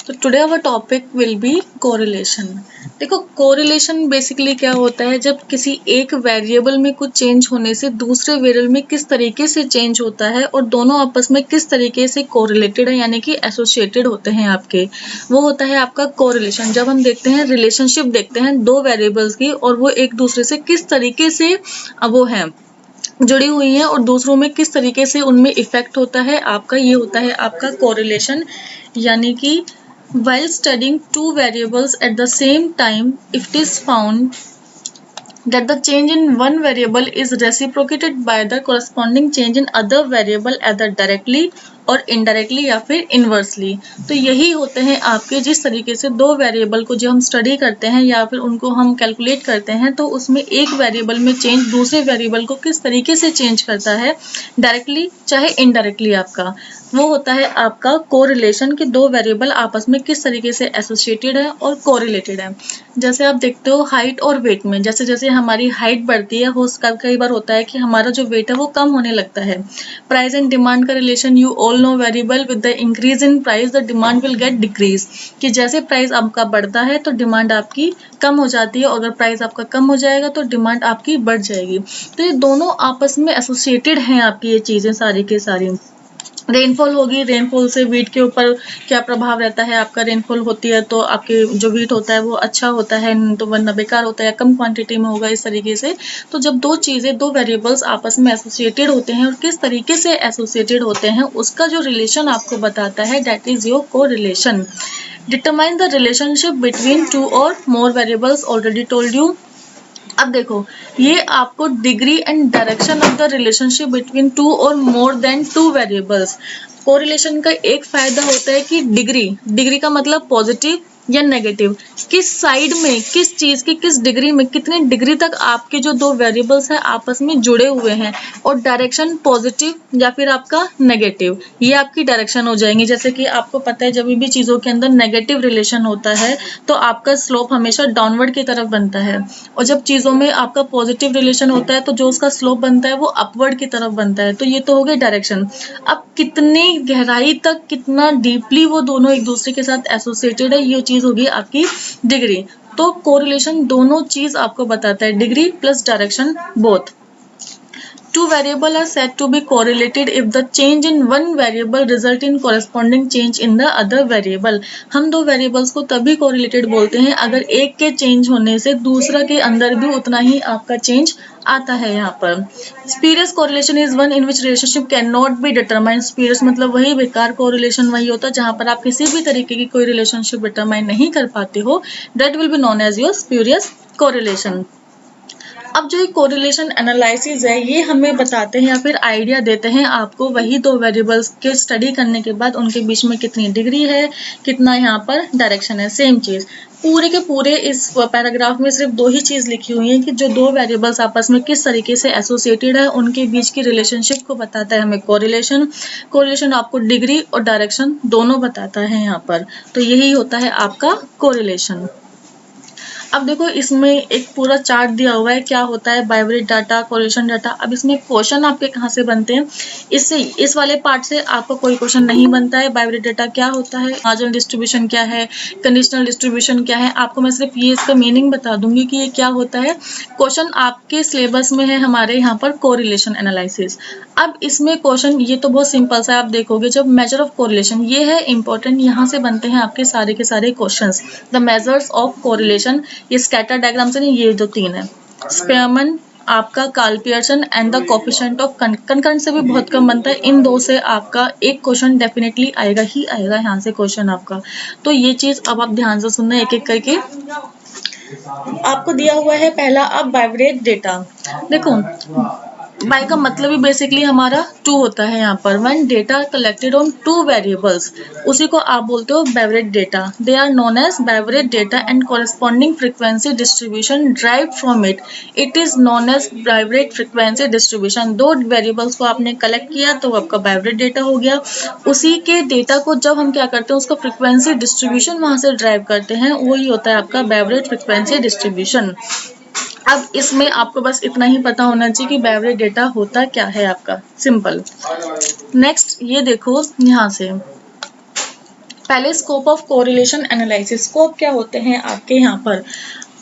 तो today our topic will be correlation. देखो correlation basically क्या होता है, जब किसी एक वेरिएबल में कुछ चेंज होने से दूसरे वेरिएबल में किस तरीके से चेंज होता है और दोनों आपस में किस तरीके से कोरिलेटेड है यानी कि एसोसिएटेड होते हैं आपके, वो होता है आपका कोरिलेशन। जब हम देखते हैं रिलेशनशिप देखते हैं दो वेरिएबल्स की और वो एक दूसरे से किस तरीके से वो है जुड़ी हुई हैं और दूसरों में किस तरीके से उनमें इफेक्ट होता है आपका, ये होता है आपका कोरिलेशन। यानी कि while studying two variables at the same time, if it is found that the change in one variable is reciprocated by the corresponding change in other variable either directly और इनडायरेक्टली या फिर inversely. तो यही होते हैं आपके, जिस तरीके से दो वेरिएबल को जो हम स्टडी करते हैं या फिर उनको हम कैलकुलेट करते हैं तो उसमें एक वेरिएबल में चेंज दूसरे वेरिएबल को किस तरीके से चेंज करता है, डायरेक्टली चाहे इनडायरेक्टली, आपका वो होता है आपका कोरिलेशन के दो वेरिएबल आपस में किस तरीके से एसोसिएटेड है और कोरिलेटेड है। जैसे आप देखते हो हाइट और वेट में, जैसे जैसे हमारी हाइट बढ़ती है हो कई बार होता है कि हमारा जो वेट है वो कम होने लगता है। प्राइस एंड डिमांड का relation you all know very well, with the increase in price the demand will get decrease, कि जैसे प्राइस आपका बढ़ता है तो डिमांड आपकी कम हो जाती है और अगर प्राइस आपका कम हो जाएगा तो डिमांड आपकी बढ़ जाएगी। तो ये दोनों आपस में एसोसिएटेड हैं आपकी ये चीजें सारी की सारी। रेनफॉल होगी, रेनफॉल से वीट के ऊपर क्या प्रभाव रहता है आपका, रेनफॉल होती है तो आपके जो वीट होता है वो अच्छा होता है, तो वरना बेकार होता है, कम क्वांटिटी में होगा, इस तरीके से। तो जब दो चीजें दो वेरिएबल्स आपस में एसोसिएटेड होते हैं और किस तरीके से एसोसिएटेड होते हैं उसका जो रिलेशन आपको बताता है that is your correlation. Determine the relationship between two और more variables, already told you. अब देखो ये आपको degree and direction of the relationship between two और more than two variables. Correlation का एक फायदा होता है कि डिग्री का मतलब पॉजिटिव या नेगेटिव, किस साइड में किस चीज की किस डिग्री में कितने डिग्री तक आपके जो दो वेरिएबल्स हैं आपस में जुड़े हुए हैं, और डायरेक्शन पॉजिटिव या फिर आपका नेगेटिव, ये आपकी डायरेक्शन हो जाएंगी। जैसे कि आपको पता है जब भी चीजों के अंदर नेगेटिव रिलेशन होता है तो आपका स्लोप हमेशा डाउनवर्ड की तरफ बनता है, और जब चीजों में आपका पॉजिटिव रिलेशन होता है तो जो उसका स्लोप बनता है वो अपवर्ड की तरफ बनता है। तो ये तो हो गई डायरेक्शन। अब कितनी गहराई तक कितना डीपली वो दोनों एक दूसरे के साथ एसोसिएटेड है, ये चीज होगी आपकी डिग्री। तो कोरिलेशन दोनों चीज आपको बताता है, degree plus direction both. Two variables are said to be correlated if the change in one variable result in corresponding change in the other variable। हम दो वेरिएबल्स को तभी correlated बोलते हैं अगर एक के चेंज होने से दूसरा के अंदर भी उतना ही आपका चेंज आता है। यहाँ पर spurious correlation is one in which relationship can not be determine. स्पीरियस मतलब वही बेकार कोरिलेशन वही होता है जहां पर आप किसी भी तरीके की कोई रिलेशनशिप डिटरमाइन नहीं कर पाते हो, that will be known as your spurious correlation. अब जो कोरिलेशन एनालिसिस है ये हमें बताते हैं या फिर आइडिया देते हैं आपको वही दो वेरिएबल्स के स्टडी करने के बाद उनके बीच में कितनी डिग्री है, कितना यहाँ पर डायरेक्शन है, सेम चीज। पूरे के पूरे इस पैराग्राफ में सिर्फ दो ही चीज लिखी हुई है कि जो दो वेरिएबल्स आपस में किस तरीके से एसोसिएटेड है उनके बीच की रिलेशनशिप को बताता है हमें कोरिलेशन। कोरिलेशन आपको डिग्री और डायरेक्शन दोनों बताता है यहाँ पर, तो यही होता है आपका कोरिलेशन। अब देखो इसमें एक पूरा चार्ट दिया हुआ है क्या होता है बाइवरेट डाटा, कोरिलेशन डाटा। अब इसमें क्वेश्चन आपके कहाँ से बनते हैं, इससे इस वाले पार्ट से आपको कोई क्वेश्चन नहीं बनता है। बाइवरेट डाटा क्या होता है, मार्जिनल डिस्ट्रीब्यूशन क्या है, कंडीशनल डिस्ट्रीब्यूशन क्या है, आपको मैं सिर्फ ये इसका मीनिंग बता दूंगी कि ये क्या होता है। क्वेश्चन आपके सिलेबस में है हमारे यहाँ पर कोरिलेशन एनालिसिस। अब इसमें क्वेश्चन ये तो बहुत सिंपल सा आप देखोगे, जब मेजर ऑफ कोरिलेशन ये है इंपॉर्टेंट, यहाँ से बनते हैं आपके सारे के सारे questions. The measures of correlation, ये स्कैटर डायग्राम से नहीं, ये जो तीन है, स्पेयरमैन, आपका Karl Pearson and the coefficient of concurrent से भी बहुत कम बनता है। इन दो से आपका एक क्वेश्चन डेफिनेटली आएगा ही आएगा यहाँ से क्वेश्चन आपका। तो ये चीज अब आप ध्यान से सुनना एक एक करके। आपको दिया हुआ है पहला अब बाइवरेट डेटा। देखो बाय का मतलब ही बेसिकली हमारा टू होता है यहाँ पर, when data collected on two variables, उसी को आप बोलते हो bivariate data. They are known as bivariate data and corresponding frequency distribution derived from it, it is known as bivariate frequency distribution. दो वेरिएबल्स को आपने कलेक्ट किया तो आपका बाइवरेट डेटा हो गया, उसी के डेटा को जब हम क्या करते हैं उसका फ्रीक्वेंसी डिस्ट्रीब्यूशन वहां से ड्राइव करते हैं, वही होता है आपका बाइवरेट फ्रीक्वेंसी डिस्ट्रीब्यूशन। अब इसमें आपको बस इतना ही पता होना चाहिए कि बाइवरेट डेटा होता क्या है आपका, सिंपल। नेक्स्ट ये देखो यहाँ से पहले scope of correlation analysis. Scope क्या होते हैं आपके यहाँ पर,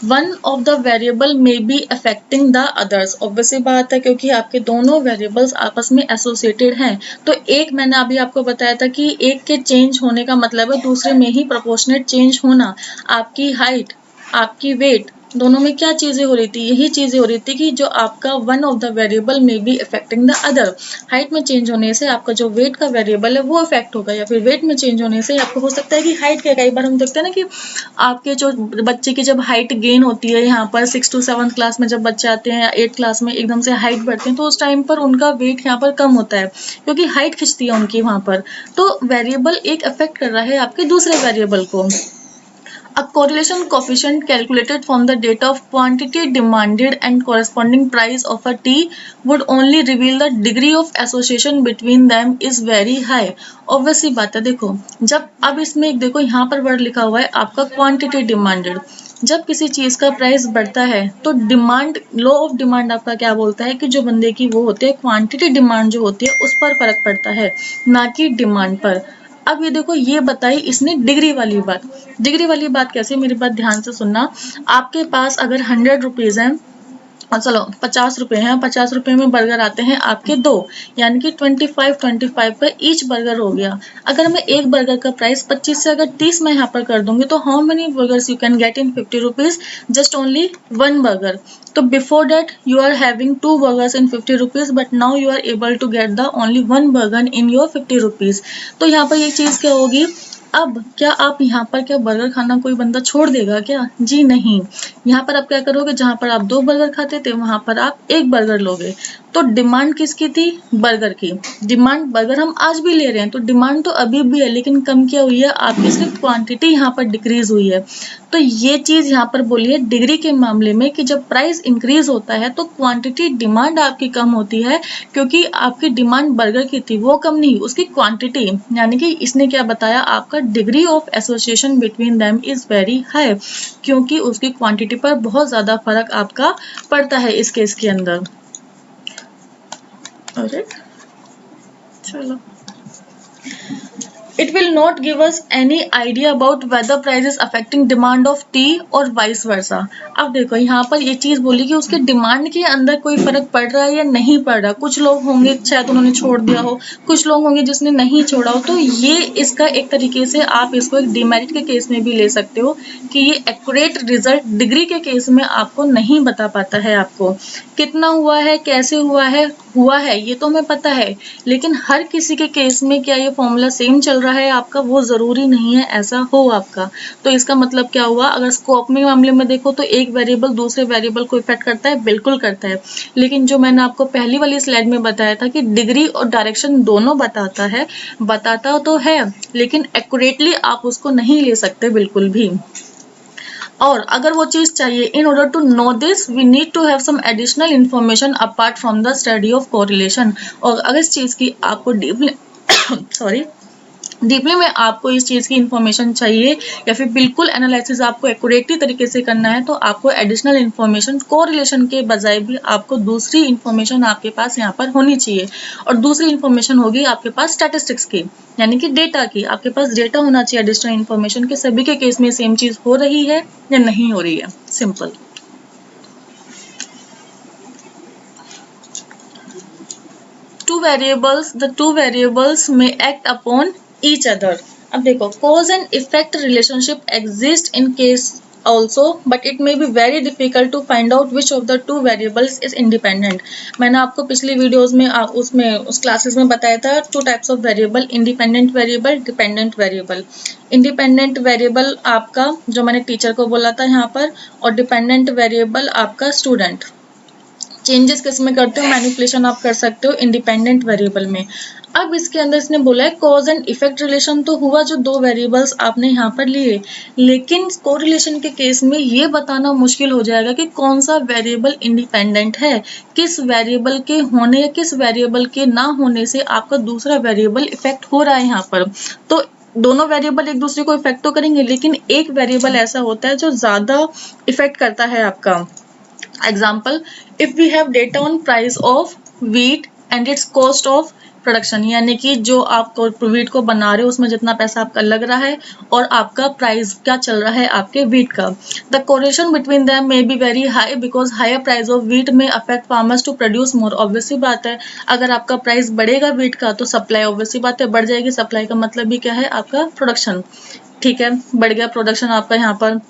one of the variable may be affecting the others. Obviously बात है क्योंकि आपके दोनों वेरिएबल्स आपस में एसोसिएटेड हैं, तो एक मैंने अभी आपको बताया था कि एक के चेंज होने का मतलब है दूसरे में ही प्रोपोर्शनेट चेंज होना। आपकी हाइट, आपकी वेट, दोनों में क्या चीजें हो रही थी, यही चीजें हो रही थी कि जो आपका one of the variable may be affecting the other. Height may change होने से आपका जो वेट का वेरिएबल है वो अफेक्ट होगा, या फिर वेट में चेंज होने से आपको हो सकता है कि हाइट के, कई बार हम देखते हैं ना कि आपके जो बच्चे की जब हाइट गेन होती है यहाँ पर 6 to 7 क्लास में, जब बच्चे आते हैं या 8 क्लास में एकदम से हाइट बढ़ते हैं, तो उस टाइम पर उनका वेट यहाँ पर कम होता है क्योंकि हाइट खिंचती है उनकी वहां पर। तो वेरिएबल एक अफेक्ट कर रहा है आपके दूसरे वेरिएबल को। A correlation coefficient calculated from the data of quantity demanded and corresponding price of a tea would only reveal the degree of association between them is very high. Obviously बात है, देखो जब अब इसमें एक देखो यहाँ पर वर्ड लिखा हुआ है आपका क्वांटिटी डिमांडेड। जब किसी चीज का प्राइस बढ़ता है तो डिमांड, लॉ ऑफ डिमांड आपका क्या बोलता है कि जो बंदे की वो होती है क्वांटिटी डिमांड जो होती है उस पर फर्क पड़ता है, ना कि डिमांड पर। अब ये देखो ये बताई इसने डिग्री वाली बात। डिग्री वाली बात कैसे, मेरी बात ध्यान से सुनना। आपके पास अगर 100 रुपीज है और चलो 50 रुपए हैं, 50 रुपए में बर्गर आते हैं आपके दो, यानी कि 25 पे ईच बर्गर हो गया। अगर मैं एक बर्गर का प्राइस 25 से अगर 30 में यहाँ पर कर दूंगी तो how many burgers you can get in 50 rupees, just only one burger. तो before that you are having two burgers in 50 rupees, but now you are able to get the only one burger in your 50 rupees. तो यहाँ पर ये चीज क्या होगी, अब क्या आप यहाँ पर क्या बर्गर खाना कोई बंदा छोड़ देगा क्या, जी नहीं। यहाँ पर आप क्या करोगे, जहां पर आप 2 बर्गर खाते थे वहां पर आप 1 बर्गर लोगे। तो डिमांड किसकी थी, बर्गर की। डिमांड बर्गर हम आज भी ले रहे हैं, तो डिमांड तो अभी भी है, लेकिन कम क्या हुई है आपकी, सिर्फ क्वांटिटी यहाँ पर डिक्रीज हुई है। तो ये चीज यहाँ पर बोली है डिग्री के मामले में कि जब प्राइस इंक्रीज होता है तो क्वांटिटी डिमांड आपकी कम होती है, क्योंकि आपकी डिमांड बर्गर की थी वो कम नहीं, उसकी क्वांटिटी, यानी कि इसने क्या बताया आपका degree of association between them is very high, क्योंकि उसकी क्वांटिटी पर बहुत ज्यादा फर्क आपका पड़ता है इस केस के अंदर। अरे चलो, it will not give us any idea about whether price is affecting demand of tea और vice versa। अब देखो यहाँ पर ये चीज बोली कि उसके डिमांड के अंदर कोई फर्क पड़ रहा है या नहीं पड़ रहा। कुछ लोग होंगे शायद उन्होंने छोड़ दिया हो, कुछ लोग होंगे जिसने नहीं छोड़ा हो। तो ये इसका एक तरीके से आप इसको एक डिमेरिट के केस में भी ले सकते हो कि ये एक्यूरेट रिजल्ट डिग्री के केस में आपको नहीं बता पाता है। आपको कितना हुआ है, कैसे हुआ है ये तो हमें पता है, लेकिन हर किसी के केस में क्या ये फॉर्मूला सेम चल रहा है आपका, वो जरूरी नहीं है ऐसा हो आपका। तो इसका मतलब क्या हुआ, अगर स्कोप में मामले में देखो तो एक वेरिएबल दूसरे वेरिएबल को इफेक्ट करता है, बिल्कुल करता है। लेकिन जो मैंने आपको पहली वाली स्लाइड में बताया था कि डिग्री और डायरेक्शन दोनों बताता है, बताता तो है, लेकिन एक्यूरेटली आप उसको नहीं ले सकते बिल्कुल भी। और अगर वो चीज चाहिए, in order to know this we need to have some additional information apart from the study of correlation. और अगर इस चीज की आपको डीपली डीपली में आपको इस चीज की इंफॉर्मेशन चाहिए, या फिर बिल्कुल एनालिसिस आपको एक्यूरेटली तरीके से करना है, तो आपको एडिशनल इंफॉर्मेशन कोरिलेशन के बजाय भी आपको दूसरी इंफॉर्मेशन आपके पास यहाँ पर होनी चाहिए। और दूसरी इंफॉर्मेशन होगी आपके पास स्टैटिस्टिक्स की, यानी कि डेटा की। आपके पास डेटा होना चाहिए एडिशनल इंफॉर्मेशन के, सभी के केस में सेम चीज हो रही है या नहीं हो रही है। Simple. the two variables may act upon each other। अब देखो cause and effect relationship exist in case also, but it may be very difficult to find out which of the two variables is independent। मैंने आपको पिछली videos में उस classes में बताया था two types of variable, independent variable, dependent variable. Independent variable आपका जो मैंने टीचर को बोला था यहाँ पर, और डिपेंडेंट वेरिएबल आपका स्टूडेंट। चेंजेस किस में करते हो, मैनिपुलेशन आप कर सकते हो इंडिपेंडेंट वेरिएबल में। अब इसके अंदर इसने बोला है कॉज एंड इफेक्ट रिलेशन तो हुआ जो दो वेरिएबल्स आपने यहाँ पर लिए, लेकिन कोरिलेशन के केस में ये बताना मुश्किल हो जाएगा कि कौन सा वेरिएबल इंडिपेंडेंट है, किस वेरिएबल के होने या किस वेरिएबल के ना होने से आपका दूसरा वेरिएबल इफेक्ट हो रहा है यहाँ पर। तो दोनों वेरिएबल एक दूसरे को इफेक्ट तो करेंगे, लेकिन एक वेरिएबल ऐसा होता है जो ज्यादा इफेक्ट करता है आपका। Example, if we have data on price of wheat and its cost of production, यानी कि जो आप व्हीट को बना रहे हो उसमें जितना पैसा आपका लग रहा है और आपका प्राइस क्या चल रहा है आपके व्हीट का। The correlation between them may be very high because higher price of wheat में affect farmers to produce more. Obviously बात है, अगर आपका प्राइस बढ़ेगा व्हीट का तो सप्लाई ऑब्वियसली बात है बढ़ जाएगी। सप्लाई का मतलब भी क्या है, आपका प्रोडक्शन। ठीक है, बढ़ गया प्रोडक्शन आपका। यहाँ पर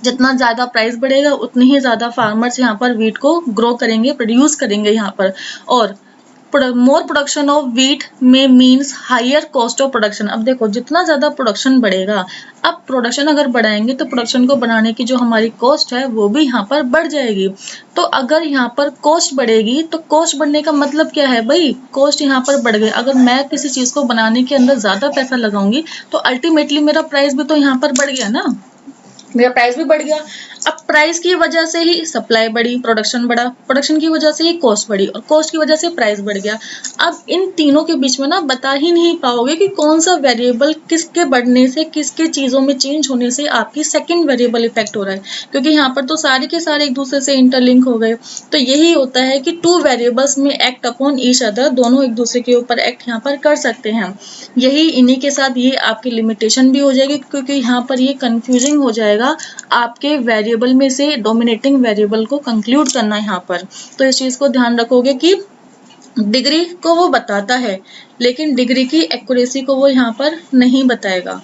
जितना ज्यादा प्राइस बढ़ेगा उतनी ही ज्यादा फार्मर्स यहाँ पर व्हीट को ग्रो करेंगे, प्रोड्यूस करेंगे यहाँ पर। और more production of wheat may means higher cost of production. अब देखो, जितना ज्यादा प्रोडक्शन बढ़ेगा, अब प्रोडक्शन अगर बढ़ाएंगे तो प्रोडक्शन को बढ़ाने की जो हमारी कॉस्ट है वो भी यहाँ पर बढ़ जाएगी। तो अगर यहाँ पर कॉस्ट बढ़ेगी तो कॉस्ट बढ़ने का मतलब क्या है भाई, कॉस्ट यहाँ पर बढ़ गई। अगर मैं किसी चीज को बनाने के अंदर ज्यादा पैसा लगाऊंगी तो अल्टीमेटली मेरा प्राइस भी तो यहाँ पर बढ़ गया ना, मेरा प्राइस भी बढ़ गया। अब प्राइस की वजह से ही सप्लाई बढ़ी, प्रोडक्शन बढ़ा, प्रोडक्शन की वजह से ही कॉस्ट बढ़ी और कॉस्ट की वजह से प्राइस बढ़ गया। अब इन तीनों के बीच में ना बता ही नहीं पाओगे कि कौन सा वेरिएबल किसके बढ़ने से, किसके चीजों में चेंज होने से आपकी सेकंड वेरिएबल इफेक्ट हो रहा है, क्योंकि यहाँ पर तो सारे के सारे एक दूसरे से इंटरलिंक हो गए। तो यही होता है कि टू वेरिएबल्स में एक्ट अपॉन ईच अदर, दोनों एक दूसरे के ऊपर एक्ट यहाँ पर कर सकते हैं। यही इन्हीं के साथ ये आपकी लिमिटेशन भी हो जाएगी, क्योंकि यहाँ पर ये कंफ्यूजिंग हो जाएगा आपके वेरिएबल में से डोमिनेटिंग वेरिएबल को कंक्लूड करना यहाँ पर। तो इस चीज को ध्यान रखोगे कि डिग्री को वो बताता है लेकिन डिग्री की एक्यूरेसी को वो यहाँ पर नहीं बताएगा।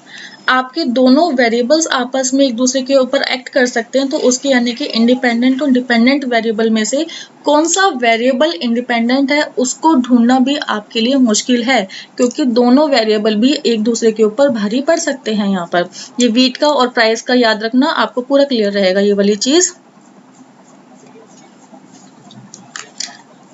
आपके दोनों वेरिएबल्स आपस में एक दूसरे के ऊपर एक्ट कर सकते हैं, तो उसके यानी कि इंडिपेंडेंट और डिपेंडेंट वेरिएबल में से कौन सा वेरिएबल इंडिपेंडेंट है उसको ढूंढना भी आपके लिए मुश्किल है, क्योंकि दोनों वेरिएबल भी एक दूसरे के ऊपर भारी पड़ सकते हैं। यहाँ पर ये व्हीट का और प्राइस का याद रखना, आपको पूरा क्लियर रहेगा ये वाली चीज।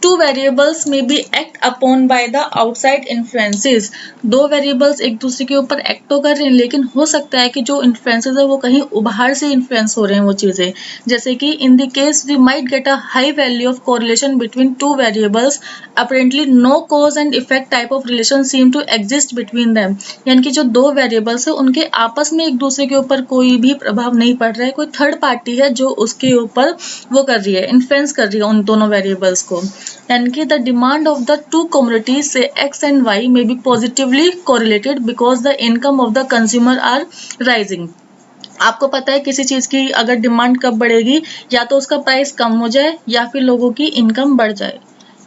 Two variables may be act upon by the outside influences. दो वेरिएबल्स एक दूसरे के ऊपर एक्ट तो कर रहे हैं, लेकिन हो सकता है कि जो इन्फ्लुएंसेस है वो कहीं बाहर से इन्फ्लुएंस हो रहे हैं वो चीजें। जैसे कि in the case we might get a high value of correlation between two variables, apparently no cause and effect type of relation seem to exist between them. यानी कि जो दो वेरिएबल्स है उनके आपस में एक दूसरे के ऊपर कोई भी प्रभाव नहीं पड़ रहा है, कोई थर्ड पार्टी है जो उसके ऊपर वो कर रही है, इन्फ्लुएंस कर रही है उन दोनों वेरिएबल्स को। यानी कि the demand of the two communities से X and Y may be positively correlated because the income of the consumer are rising. आपको पता है किसी चीज की अगर डिमांड कब बढ़ेगी, या तो उसका प्राइस कम हो जाए या फिर लोगों की इनकम बढ़ जाए,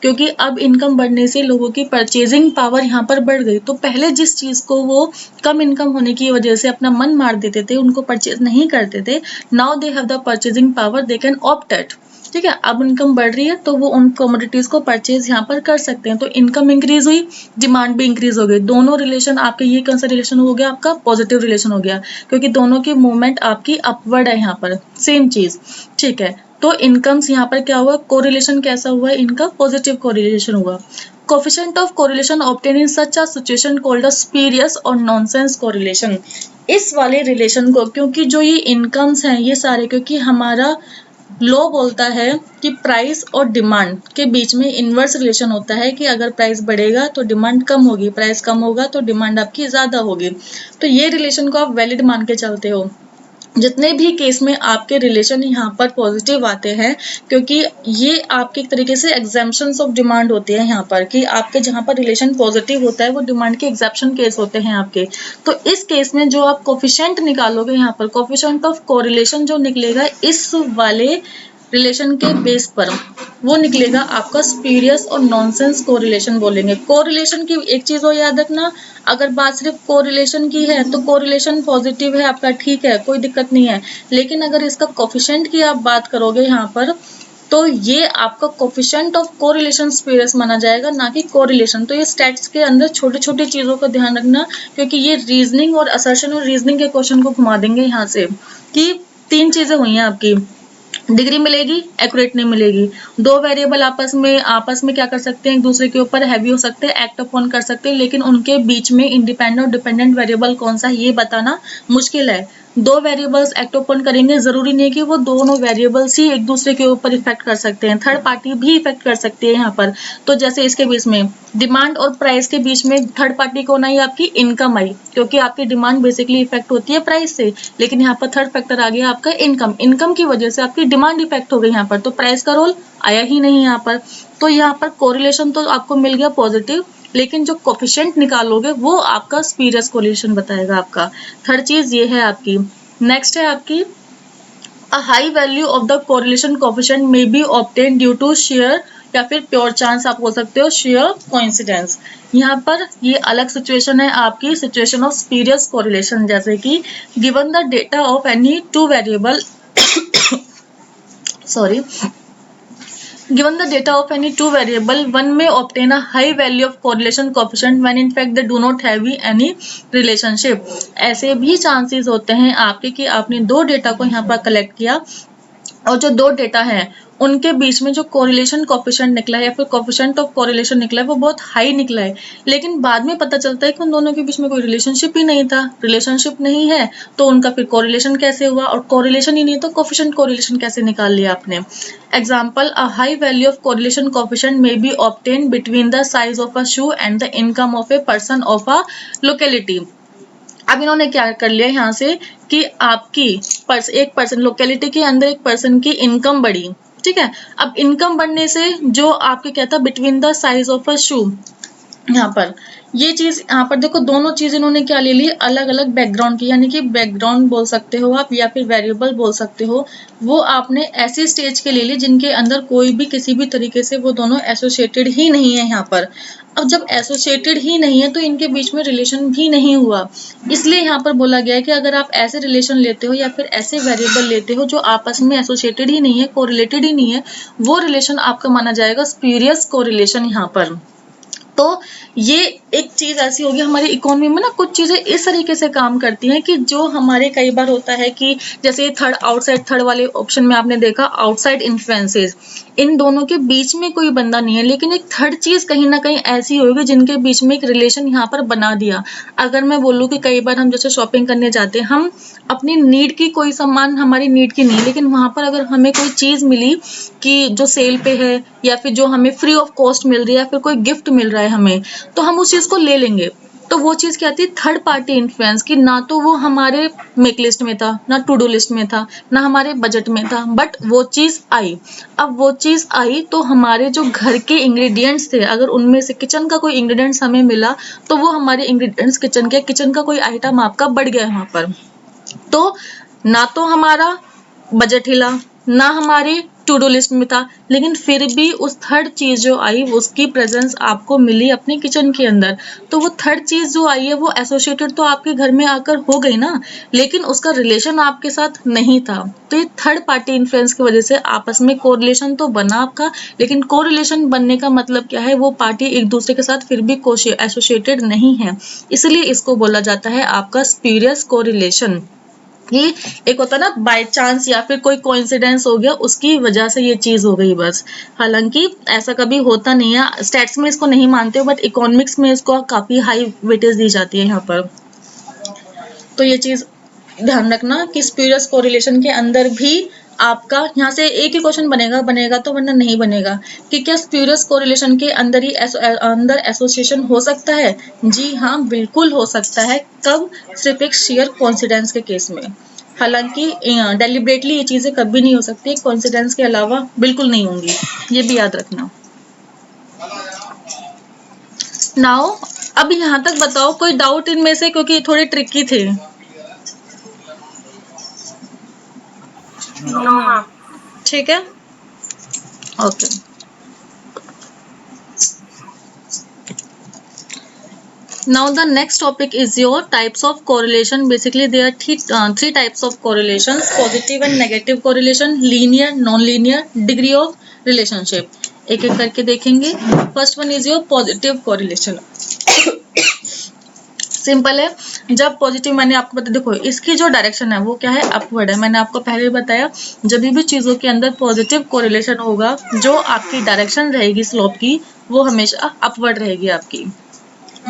क्योंकि अब इनकम बढ़ने से लोगों की परचेजिंग पावर यहाँ पर बढ़ गई। तो पहले जिस चीज को वो कम इनकम होने की वजह से अपना मन मार देते थे, उनको परचेज नहीं करते थे, now they have the purchasing power, they can opt it. ठीक है, अब इनकम बढ़ रही है तो वो उन कमोडिटीज को परचेज यहाँ पर कर सकते हैं। तो इनकम इंक्रीज हुई, डिमांड भी इंक्रीज हो गई। दोनों रिलेशन आपके, ये कौन सा रिलेशन हो गया आपका, पॉजिटिव रिलेशन हो गया, क्योंकि दोनों की मूवमेंट आपकी अपवर्ड है यहाँ पर, सेम चीज। ठीक है, तो इनकम्स यहाँ पर क्या हुआ, कोरिलेशन कैसा हुआ, इनका पॉजिटिव कोरिलेशन हुआ। Coefficient of correlation obtain in such a situation called a spurious or nonsense correlation. इस वाले रिलेशन को, क्योंकि जो ये इनकम्स हैं ये सारे, क्योंकि हमारा लॉ बोलता है कि प्राइस और डिमांड के बीच में इनवर्स रिलेशन होता है कि अगर प्राइस बढ़ेगा तो डिमांड कम होगी, प्राइस कम होगा तो डिमांड आपकी ज्यादा होगी। तो ये रिलेशन को आप वैलिड मान के चलते हो जितने भी केस में आपके रिलेशन यहाँ पर पॉजिटिव आते हैं, क्योंकि ये आपके एक तरीके से एग्जाम्पशंस ऑफ डिमांड होते हैं यहाँ पर, कि आपके जहाँ पर रिलेशन पॉजिटिव होता है वो डिमांड के एग्जेप्शन केस होते हैं आपके। तो इस केस में जो आप कोफिशिएंट निकालोगे यहाँ पर, कोफिशिएंट ऑफ कोरिलेशन जो निकलेगा इस वाले रिलेशन के बेस पर, वो निकलेगा आपका स्पीरियस और नॉनसेंस कोरिलेशन बोलेंगे। कोरिलेशन की एक चीज और याद रखना, अगर बात सिर्फ कोरिलेशन की है तो कोरिलेशन पॉजिटिव है आपका, ठीक है, कोई दिक्कत नहीं है। लेकिन अगर इसका कोफिशिएंट की आप बात करोगे यहाँ पर, तो ये आपका कोफिशिएंट ऑफ कोरिलेशन स्पीरियस माना जाएगा, ना कि कोरिलेशन। तो ये स्टैट्स के अंदर छोटी छोटी चीजों का ध्यान रखना, क्योंकि ये रीजनिंग और असर्शन और रीजनिंग के क्वेश्चन को घुमा देंगे यहाँ से, कि तीन चीजें हुई हैं आपकी, डिग्री मिलेगी, एक्यूरेट नहीं मिलेगी। दो वेरिएबल आपस में क्या कर सकते हैं, एक दूसरे के ऊपर हैवी हो सकते हैं, एक्ट अपॉन कर सकते हैं, लेकिन उनके बीच में इंडिपेंडेंट और डिपेंडेंट वेरिएबल कौन सा है ये बताना मुश्किल है। दो वेरिएबल्स एक्ट अपॉन करेंगे, जरूरी नहीं कि वो दोनों वेरिएबल्स ही एक दूसरे के ऊपर इफेक्ट कर सकते हैं, थर्ड पार्टी भी इफेक्ट कर सकती है यहाँ पर। तो जैसे इसके बीच में डिमांड और प्राइस के बीच में थर्ड पार्टी कौन आई, आपकी इनकम आई, क्योंकि आपकी डिमांड बेसिकली इफेक्ट होती है प्राइस से, लेकिन यहाँ पर थर्ड फैक्टर आ गया आपका इनकम। इनकम की वजह से आपकी डिमांड इफेक्ट हो गई यहाँ पर, तो प्राइस का रोल आया ही नहीं यहाँ पर। तो यहाँ पर कोरिलेशन तो आपको मिल गया पॉजिटिव, लेकिन जो कोफिशिएंट निकालोगे वो आपका स्पीरियस कोरिलेशन बताएगा आपका। थर्ड चीज ये है आपकी। नेक्स्ट है आपकी A high value of the correlation coefficient may be obtained due to sheer या फिर प्योर चांस आप बोल सकते हो, sheer coincidence। यहाँ पर ये अलग सिचुएशन है आपकी, सिचुएशन ऑफ स्पीरियस कोरिलेशन, जैसे कि given the data of any two variable sorry, given the data of any two variable, one may obtain a high value of correlation coefficient when in fact they do not have any relationship। ऐसे भी chances होते हैं आपके कि आपने दो data को यहाँ पर कलेक्ट किया और जो दो डेटा हैं उनके बीच में जो कोरिलेशन कोफिशिएंट निकला है या फिर कोफिशिएंट ऑफ कोरिलेशन निकला है वो बहुत हाई निकला है, लेकिन बाद में पता चलता है कि उन दोनों के बीच में कोई रिलेशनशिप ही नहीं था। रिलेशनशिप नहीं है तो उनका फिर कोरिलेशन कैसे हुआ, और कोरिलेशन ही नहीं तो कोफिशिएंट कोरिलेशन कैसे निकाल लिया आपने। Example, a high value of correlation coefficient may be obtain between the size of a shoe and the income of a person of a locality. अब इन्होंने क्या कर लिया यहाँ से कि आपकी एक पर्सन लोकेलिटी के अंदर एक पर्सन की इनकम बढ़ी, ठीक है। अब इनकम बढ़ने से जो आपके क्या था, between the size of a shoe, यहाँ पर ये चीज, यहाँ पर देखो दोनों चीज इन्होंने क्या ले ली, अलग अलग बैकग्राउंड की, यानी कि बैकग्राउंड बोल सकते हो आप या फिर वेरिएबल बोल सकते हो, वो आपने ऐसी स्टेज के ले ली जिनके अंदर कोई भी किसी भी तरीके से वो दोनों एसोसिएटेड ही नहीं है यहाँ पर। अब जब एसोसिएटेड ही नहीं है तो इनके बीच में रिलेशन भी नहीं हुआ, इसलिए यहाँ पर बोला गया है कि अगर आप ऐसे रिलेशन लेते हो या फिर ऐसे वेरिएबल लेते हो जो आपस में एसोसिएटेड ही नहीं है, कोरिलेटेड ही नहीं है, वो रिलेशन आपका माना जाएगा स्पीरियस कोरिलेशन यहाँ पर। तो ये एक चीज ऐसी होगी हमारी इकोनॉमी में ना, कुछ चीजें इस तरीके से काम करती हैं कि जो हमारे कई बार होता है कि जैसे थर्ड आउटसाइड, थर्ड वाले ऑप्शन में आपने देखा आउटसाइड इन्फ्लुएंसेस, इन दोनों के बीच में कोई बंदा नहीं है, लेकिन एक थर्ड चीज कहीं ना कहीं ऐसी होगी जिनके बीच में एक रिलेशन यहाँ पर बना दिया। अगर मैं बोलूँ कि कई बार हम जैसे शॉपिंग करने जाते हैं, हम अपनी नीड की कोई सामान हमारी नीड की नहीं, लेकिन वहां पर अगर हमें कोई चीज मिली कि जो सेल पे है या फिर जो हमें फ्री ऑफ कॉस्ट मिल रही है या फिर कोई गिफ्ट मिल रहा है हमें, तो हम उस चीज को ले लेंगे। तो वो चीज क्या थी, थर्ड पार्टी इन्फ्लुएंस की, ना तो वो हमारे मेक लिस्ट में था, ना टू डू लिस्ट में था, ना हमारे बजट में था, बट वो चीज आई। अब वो चीज आई तो हमारे जो घर के इंग्रेडिएंट्स थे, अगर उनमें से किचन का कोई इंग्रेडिएंट्स हमें मिला तो वो हमारे इंग्रेडिएंट्स किचन का कोई आइटम आपका बढ़ गया वहां पर। तो ना तो हमारा बजट हिला, ना हमारी टू डू लिस्ट में था, लेकिन फिर भी उस थर्ड चीज जो आई उसकी प्रेजेंस आपको मिली अपने किचन के अंदर। तो वो थर्ड चीज जो आई है वो एसोसिएटेड तो आपके घर में आकर हो गई ना, लेकिन उसका रिलेशन आपके साथ नहीं था। तो ये थर्ड पार्टी इन्फ्लुएंस की वजह से आपस में कोरिलेशन तो बना आपका, लेकिन कोरिलेशन बनने का मतलब क्या है, वो पार्टी एक दूसरे के साथ फिर भी एसोसिएटेड नहीं है, इसलिए इसको बोला जाता है आपका स्पीरियस कोरिलेशन। ये एक होता ना बाय चांस या फिर कोई कोइंसिडेंस हो गया, उसकी वजह से ये चीज हो गई बस। हालांकि ऐसा कभी होता नहीं है, स्टैट्स में इसको नहीं मानते हो, बट इकोनॉमिक्स में इसको काफी हाई वेटेज दी जाती है यहाँ पर। तो ये चीज ध्यान रखना कि स्पीरियस कोरिलेशन के अंदर भी आपका यहाँ से एक ही क्वेश्चन बनेगा तो, वरना नहीं बनेगा कि क्या स्पीरियस कोरिलेशन के अंदर ही अंदर एसोसिएशन हो सकता है। जी हाँ, बिल्कुल हो सकता है। कब? सिर्फ एक शेयर कोइंसिडेंस के केस में। हालांकि डेलिब्रेटली ये चीजें कभी नहीं हो सकती, कोइंसिडेंस के अलावा बिल्कुल नहीं होंगी, ये भी याद रखना। नाउ अब यहाँ तक बताओ कोई डाउट इनमें से, क्योंकि थोड़े ट्रिकी थे। ठीक है, okay. Now the next topic is your types of correlation. Basically there are three types of correlations: positive and negative correlation, linear, non-linear, degree of relationship. एक एक करके देखेंगे। First one is your positive correlation. Simple है, जब positive, मैंने आपको बता, देखो इसकी जो डायरेक्शन है वो क्या है, अपवर्ड है। मैंने आपको पहले बताया जब भी चीजों के अंदर पॉजिटिव कोरिलेशन होगा, जो आपकी डायरेक्शन रहेगी स्लोप की, वो हमेशा अपवर्ड रहेगी आपकी।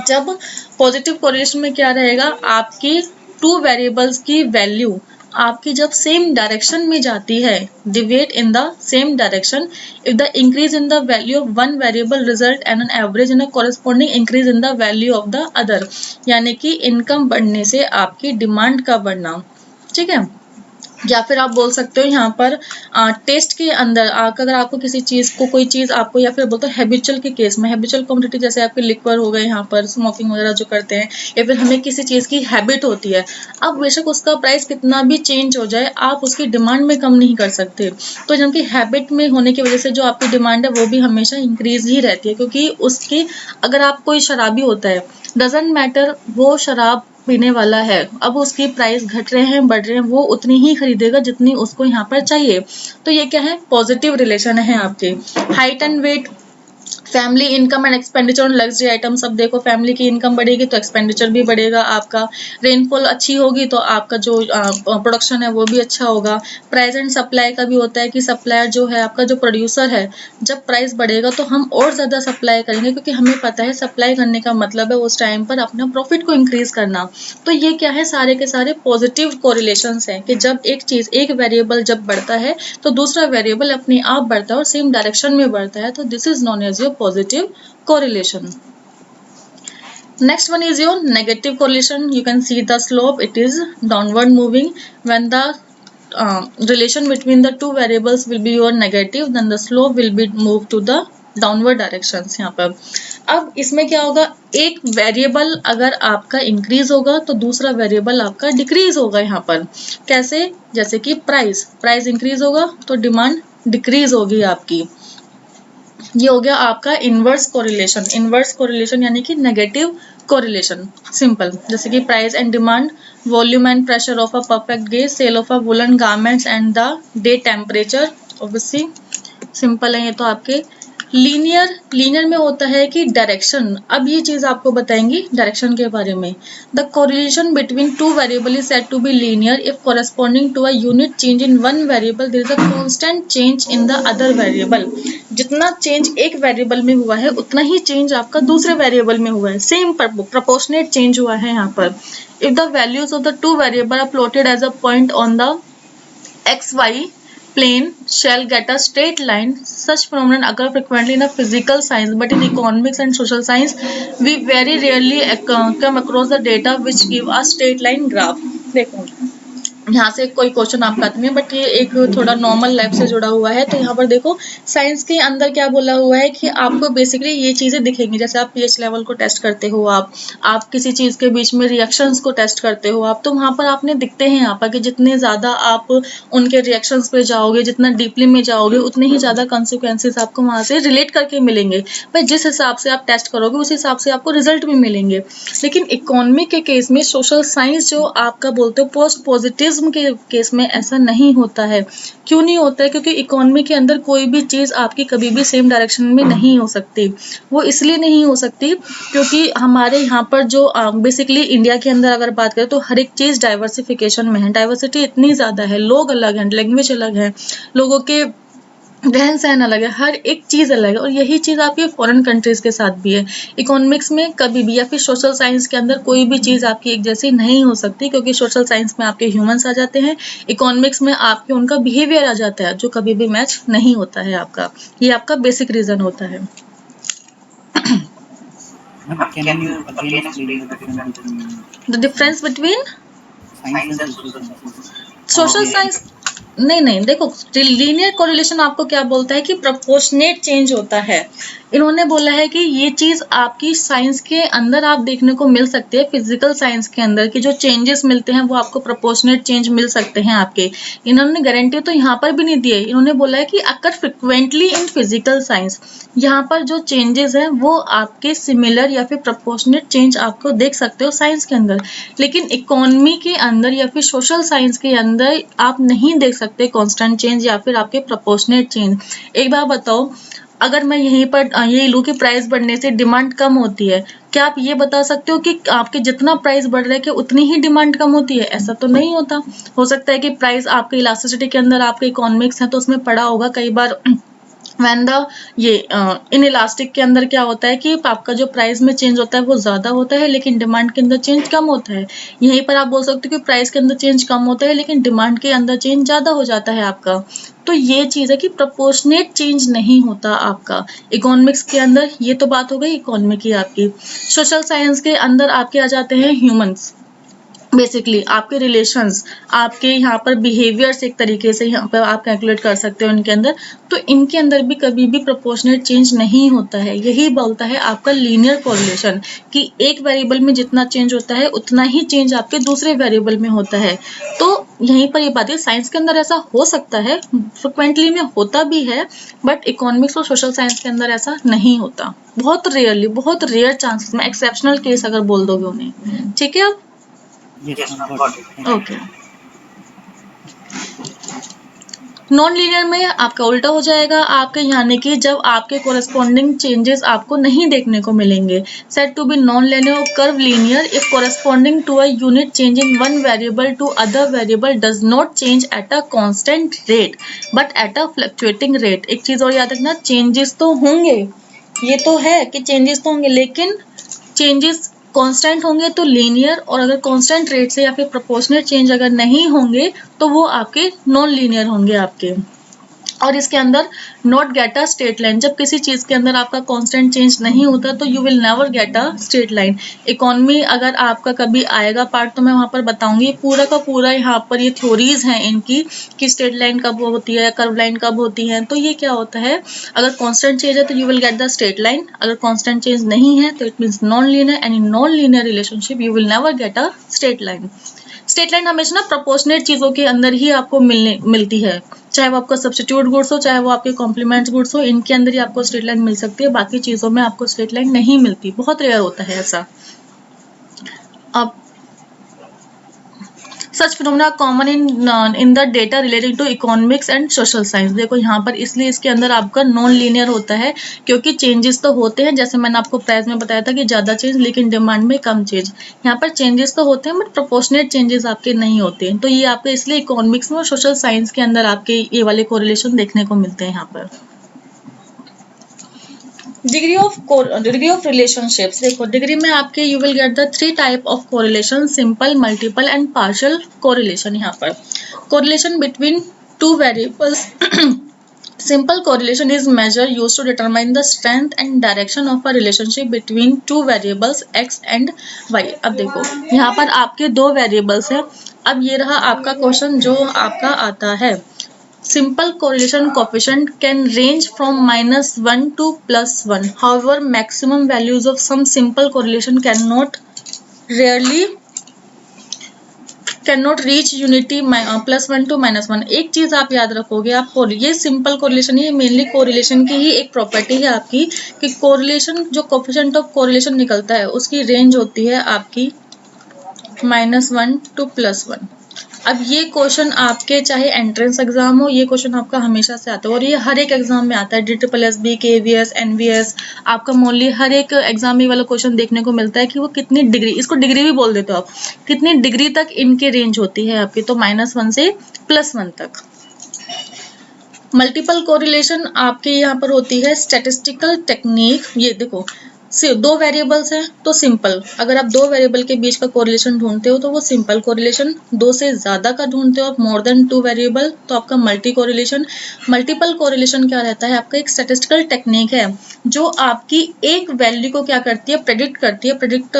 जब पॉजिटिव कोरिलेशन में क्या रहेगा, आपकी टू वेरिएबल्स की वैल्यू आपकी जब सेम डायरेक्शन में जाती है, deviate in the same direction, if the increase in the value of one variable result and an average in a corresponding increase in the value of the other, यानी कि income बढ़ने से आपकी demand का बढ़ना। ठीक है, या फिर आप बोल सकते हो यहाँ पर टेस्ट के अंदर अगर आपको किसी चीज़ को कोई चीज़ आपको, या फिर बोलते हो हैबिचुअल के केस में, हैबिचुअल क्वांटिटी जैसे आपके लिक्वर हो गए यहाँ पर स्मोकिंग वगैरह जो करते हैं, या फिर हमें किसी चीज़ की हैबिट होती है, अब बेशक उसका प्राइस कितना भी चेंज हो जाए आप उसकी डिमांड में कम नहीं कर सकते। तो जबकि हैबिट में होने की वजह से जो आपकी डिमांड है वो भी हमेशा इंक्रीज ही रहती है, क्योंकि उसकी, अगर आप कोई शराबी होता है, डजेंट मैटर वो शराब पीने वाला है, अब उसकी प्राइस घट रहे हैं बढ़ रहे हैं, वो उतनी ही खरीदेगा जितनी उसको यहाँ पर चाहिए। तो ये क्या है, पॉजिटिव रिलेशन है आपके। Height and weight, family income and expenditure on luxury item, सब देखो फैमिली की इनकम बढ़ेगी तो एक्सपेंडिचर भी बढ़ेगा आपका। रेनफॉल अच्छी होगी तो आपका जो प्रोडक्शन है वो भी अच्छा होगा। प्राइस एंड सप्लाई का भी होता है कि सप्लायर जो है आपका, जो प्रोड्यूसर है, जब प्राइस बढ़ेगा तो हम और ज़्यादा सप्लाई करेंगे, क्योंकि हमें पता है सप्लाई करने का मतलब है उस टाइम पर अपना प्रॉफिट को इंक्रीज करना। तो ये क्या है, सारे के सारे पॉजिटिव कोरिलेशंस हैं कि जब एक चीज़, एक वेरिएबल जब बढ़ता है तो दूसरा वेरिएबल अपने आप बढ़ता है और सेम डायरेक्शन में बढ़ता है, तो this is known as your positive correlation. Next one is your negative correlation. You can see the slope, it is downward moving. When the relation between the two variables will be your negative, then the slope will be moved to the downward directions. यहाँ पर अब इसमें क्या होगा, एक variable अगर आपका increase होगा तो दूसरा वेरिएबल आपका डिक्रीज होगा। यहाँ पर कैसे, जैसे कि प्राइस इंक्रीज होगा तो डिमांड डिक्रीज होगी आपकी। ये हो गया आपका इनवर्स कोरिलेशन। इनवर्स कोरिलेशन यानी कि नेगेटिव कोरिलेशन, सिंपल, जैसे कि price and demand, volume and pressure of a perfect gauge, sale of a woollen garments and the day temperature, obviously simple है ये तो आपके। लीनियर में होता है कि डायरेक्शन, अब ये चीज आपको बताएंगी डायरेक्शन के बारे में। The correlation between two variable is said to be linear if corresponding to a unit change in one variable there is a constant change in the other variable. जितना चेंज एक वेरिएबल में हुआ है उतना ही change आपका दूसरे variable में हुआ है, सेम प्रोपोर्शनेट चेंज हुआ है यहाँ पर। If the values of the two variable are plotted as a point on the XY plane shall get a straight line. Such phenomenon occur frequently in a physical science, but in economics and social science, we very rarely come across the data which give a straight line graph. देखो यहाँ से कोई question आपका नहीं है, but ये एक थोड़ा नॉर्मल लाइफ से जुड़ा हुआ है। तो यहाँ पर देखो साइंस के अंदर क्या बोला हुआ है कि आपको बेसिकली ये चीजें दिखेंगी, जैसे आप पीएच लेवल को टेस्ट करते हो, आप किसी चीज के बीच में रिएक्शंस को टेस्ट करते हो आप, तो वहाँ पर आपने दिखते हैं यहाँ पर कि जितने ज्यादा आप उनके रिएक्शंस पे जाओगे, जितना डीपली में जाओगे, उतने ही ज्यादा कॉन्सिक्वेंसेस आपको वहाँ से रिलेट करके मिलेंगे। भाई जिस हिसाब से आप टेस्ट करोगे उस हिसाब से आपको रिजल्ट भी मिलेंगे। लेकिन इकोनॉमी के केस में, सोशल साइंस जो आपका बोलते हो पोस्ट पॉजिटिव के केस में ऐसा नहीं होता है। क्यों नहीं होता है? क्योंकि इकोनॉमी के अंदर कोई भी चीज आपकी कभी भी सेम डायरेक्शन में नहीं हो सकती। वो इसलिए नहीं हो सकती क्योंकि हमारे यहाँ पर जो बेसिकली इंडिया के अंदर अगर बात करें तो हर एक चीज डाइवर्सिफिकेशन में है। डाइवर्सिटी इतनी ज्यादा है, लोग अलग हैं, लैंग्वेज अलग है, लोगों के रहन सहन अलग है, हर एक चीज अलग है। और यही चीज आपकी फॉरेन कंट्रीज के साथ भी है। इकोनॉमिक्स में कभी भी या फिर सोशल साइंस के अंदर कोई भी चीज आपकी एक जैसी नहीं हो सकती, क्योंकि सोशल साइंस में आपके ह्यूमंस आ जाते हैं, इकोनॉमिक्स में आपके उनका बिहेवियर आ जाता है, जो कभी भी मैच नहीं होता है आपका। ये आपका बेसिक रीजन होता है। Can you again explain the difference between the difference between science and social sciences? Social science, नहीं देखो, लीनियर कोरिलेशन आपको क्या बोलता है कि प्रोपोर्शनेट चेंज होता है। इन्होंने बोला है कि ये चीज आपकी साइंस के अंदर आप देखने को मिल सकती है, फिजिकल साइंस के अंदर की जो चेंजेस मिलते हैं वो आपको प्रोपोर्शनेट चेंज मिल सकते हैं आपके। इन्होंने गारंटी तो यहाँ पर भी नहीं दी है, इन्होंने बोला है कि अगर फ्रिक्वेंटली इन फिजिकल साइंस, यहाँ पर जो चेंजेस हैं वो आपके सिमिलर या फिर प्रोपोर्शनेट चेंज आपको देख सकते हो साइंस के अंदर। लेकिन इकोनॉमी के अंदर या फिर सोशल साइंस के अंदर आप नहीं देख सकते कांस्टेंट चेंज या फिर आपके प्रोपोर्शनेट चेंज। एक बार बताओ, अगर मैं यहीं पर ये लूँ कि प्राइस बढ़ने से डिमांड कम होती है, क्या आप ये बता सकते हो कि आपके जितना प्राइस बढ़ रहा है कि उतनी ही डिमांड कम होती है? ऐसा तो नहीं होता। हो सकता है कि प्राइस आपके इलास्टिसिटी के अंदर, आपके इकोनॉमिक्स है तो उसमें पड़ा होगा कई बार वैन द ये इन इलास्टिक के अंदर क्या होता है कि आपका जो प्राइस में चेंज होता है वो ज्यादा होता है लेकिन डिमांड के अंदर चेंज कम होता है। यहीं पर आप बोल सकते हो कि प्राइस के अंदर चेंज कम होता है लेकिन डिमांड के अंदर चेंज ज्यादा हो जाता है आपका। तो ये चीज है कि प्रोपोर्शनेट चेंज नहीं होता आपका इकोनॉमिक्स के अंदर। ये तो बात हो गई इकोनॉमी की आपकी। सोशल साइंस के अंदर आपके आ जाते हैं ह्यूमंस। बेसिकली आपके रिलेशंस, आपके यहाँ पर बिहेवियर्स एक तरीके से यहाँ पर आप कैलकुलेट कर सकते हो इनके अंदर। तो इनके अंदर भी कभी भी प्रोपोर्शनेट चेंज नहीं होता है। यही बोलता है आपका लीनियर कोरिलेशन कि एक वेरिएबल में जितना चेंज होता है उतना ही चेंज आपके दूसरे वेरिएबल में होता है। तो यहीं पर ये बात है, साइंस के अंदर ऐसा हो सकता है, फ्रिक्वेंटली में होता भी है, बट इकोनॉमिक्स और सोशल साइंस के अंदर ऐसा नहीं होता। बहुत रेयरली, बहुत रेयर चांसेस में, एक्सेप्शनल केस अगर बोल दोगे उन्हें। ठीक है। Yes, ma'am. Got it. Thank you. Okay. Non linear में आपका उल्टा हो जाएगा, आपके यानी कि जब आपके कोरस्पॉन्डिंग चेंजेस आपको नहीं देखने को मिलेंगे। Said to be non linear curvilinear if corresponding to a unit change in one variable to other variable does not change at a constant rate but at a fluctuating rate. एक चीज और याद रखना, changes तो होंगे, ये तो है कि चेंजेस तो होंगे, लेकिन चेंजेस कांस्टेंट होंगे तो लीनियर, और अगर कांस्टेंट रेट से या फिर प्रोपोर्शनेट चेंज अगर नहीं होंगे तो वो आपके नॉन लीनियर होंगे आपके। और इसके अंदर not get a straight line, जब किसी चीज के अंदर आपका कांस्टेंट चेंज नहीं होता तो you will never get a straight line. Economy अगर आपका कभी आएगा पार्ट तो मैं वहां पर बताऊंगी, पूरा का पूरा यहाँ पर ये थ्योरीज हैं इनकी कि स्ट्रेट लाइन कब होती है, कर्व लाइन कब होती है। तो ये क्या होता है, अगर कांस्टेंट चेंज है तो you will get the straight line, अगर कांस्टेंट चेंज नहीं है तो it means non linear, and in non linear relationship you will never get a straight line. Straight line हमेशा ना प्रोपोर्शनेट चीजों के अंदर ही आपको मिलती है, चाहे वो आपका सब्स्टिट्यूट गुड्स हो, चाहे वो आपके कॉम्प्लीमेंट्स गुड्स हो, इनके अंदर ही आपको स्ट्रेट लाइन मिल सकती है, बाकी चीजों में आपको स्ट्रेट लाइन नहीं मिलती, बहुत रेयर होता है ऐसा। अब such phenomena common in the data relating to economics and social science. देखो यहाँ पर इसलिए इसके अंदर आपका नॉन लीनियर होता है क्योंकि चेंजेस तो होते हैं, जैसे मैंने आपको प्राइस में बताया था कि ज्यादा चेंज लेकिन डिमांड में कम चेंज। यहाँ पर चेंजेस तो होते हैं बट प्रोपोर्शनेट चेंजेस आपके नहीं होते हैं। तो ये आपके इसलिए इकोनॉमिक्स में और सोशल साइंस के अंदर आपके ये वाले कोरिलेशन देखने को मिलते हैं यहाँ पर। डिग्री ऑफ रिलेशनशिप्स, देखो डिग्री में आपके you will get the three type of correlation, simple, multiple and partial correlation. यहाँ पर correlation between two variables. Simple correlation is measure used to determine the strength and direction of a relationship between two variables x and y। अब देखो यहाँ पर आपके दो variables हैं। अब ये रहा आपका क्वेश्चन जो आपका आता है, simple correlation coefficient can range from -1 to +1. However, maximum values of some simple correlation cannot reach unity +1 to -1। एक चीज आप याद रखोगे, आप ये सिंपल कोरिलेशन, ये मेनली कोरिलेशन की ही एक प्रॉपर्टी है आपकी कि कोरिलेशन जो कोफिशिएंट ऑफ कोरिलेशन निकलता है उसकी रेंज होती है आपकी -1 to +1। अब ये क्वेश्चन आपके चाहे एंट्रेंस एग्जाम हो, ये क्वेश्चन आपका हमेशा से आता है और ये हर एक एग्जाम में आता है, DSSB, KVS, NVS, आपका मोनली हर एक एग्जाम में वाला क्वेश्चन देखने को मिलता है कि वो कितनी डिग्री, इसको डिग्री भी बोल देते हो आप, कितनी डिग्री तक इनके रेंज होती है आपकी, तो -1 से +1 तक। मल्टीपल कोरिलेशन आपके यहाँ पर होती है स्टैटिस्टिकल टेक्निक। ये देखो दो वेरिएबल्स हैं तो सिंपल, अगर आप दो वेरिएबल के बीच का कोरिलेशन ढूंढते हो तो वो सिंपल कोरिलेशन, दो से ज्यादा का ढूंढते हो आप, मोर देन टू वेरिएबल, तो आपका मल्टी कोरिलेशन। मल्टीपल कोरिलेशन क्या रहता है, आपका एक स्टैटिस्टिकल टेक्निक है जो आपकी एक वैल्यू को क्या करती है, प्रेडिक्ट करती है, predict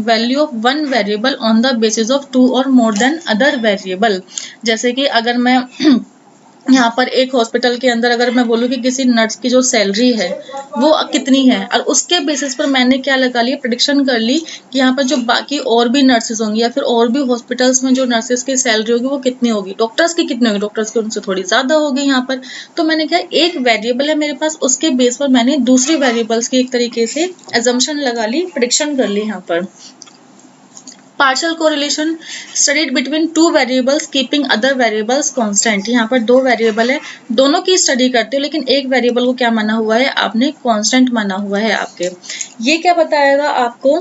value of one variable on the basis of two और मोर देन अदर वेरिएबल। जैसे कि अगर मैं यहाँ पर एक हॉस्पिटल के अंदर अगर मैं बोलूँ कि किसी नर्स की जो सैलरी है वो कितनी है, और उसके बेसिस पर मैंने क्या लगा लिया, प्रेडिक्शन कर ली कि यहाँ पर जो बाकी और भी नर्सेज होंगी या फिर और भी हॉस्पिटल्स में जो नर्सेज की सैलरी होगी वो कितनी होगी, डॉक्टर्स की कितनी होगी, डॉक्टर्स की उनसे थोड़ी ज्यादा होगी यहाँ पर। तो मैंने क्या, एक वेरिएबल है मेरे पास, उसके बेस पर मैंने दूसरी वेरिएबल्स की एक तरीके से एजम्पशन लगा ली, प्रेडिक्शन कर ली यहाँ पर। Partial correlation studied between two variables keeping other variables constant. यहाँ पर दो वेरिएबल है, दोनों की स्टडी करते हो लेकिन एक वेरिएबल को क्या माना हुआ है आपने, कांस्टेंट माना हुआ है आपके। ये क्या बताएगा आपको,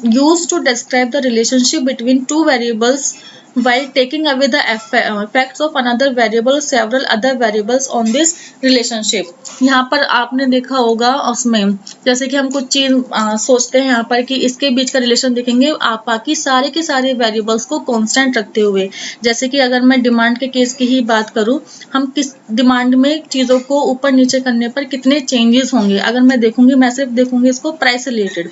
used to describe the relationship between two variables while taking away the effects of another variable or several other variables on this relationship। यहाँ पर आपने देखा होगा उसमें, जैसे कि हम कुछ चीज सोचते हैं यहाँ पर कि इसके बीच का रिलेशन देखेंगे आप बाकी सारे के सारे वेरिएबल्स को कांस्टेंट रखते हुए। जैसे कि अगर मैं डिमांड के केस की ही बात करूँ, हम किस डिमांड में चीजों को ऊपर नीचे करने पर कितने चेंजेस होंगे, अगर मैं देखूंगी, मैं सिर्फ देखूंगी इसको प्राइस रिलेटेड,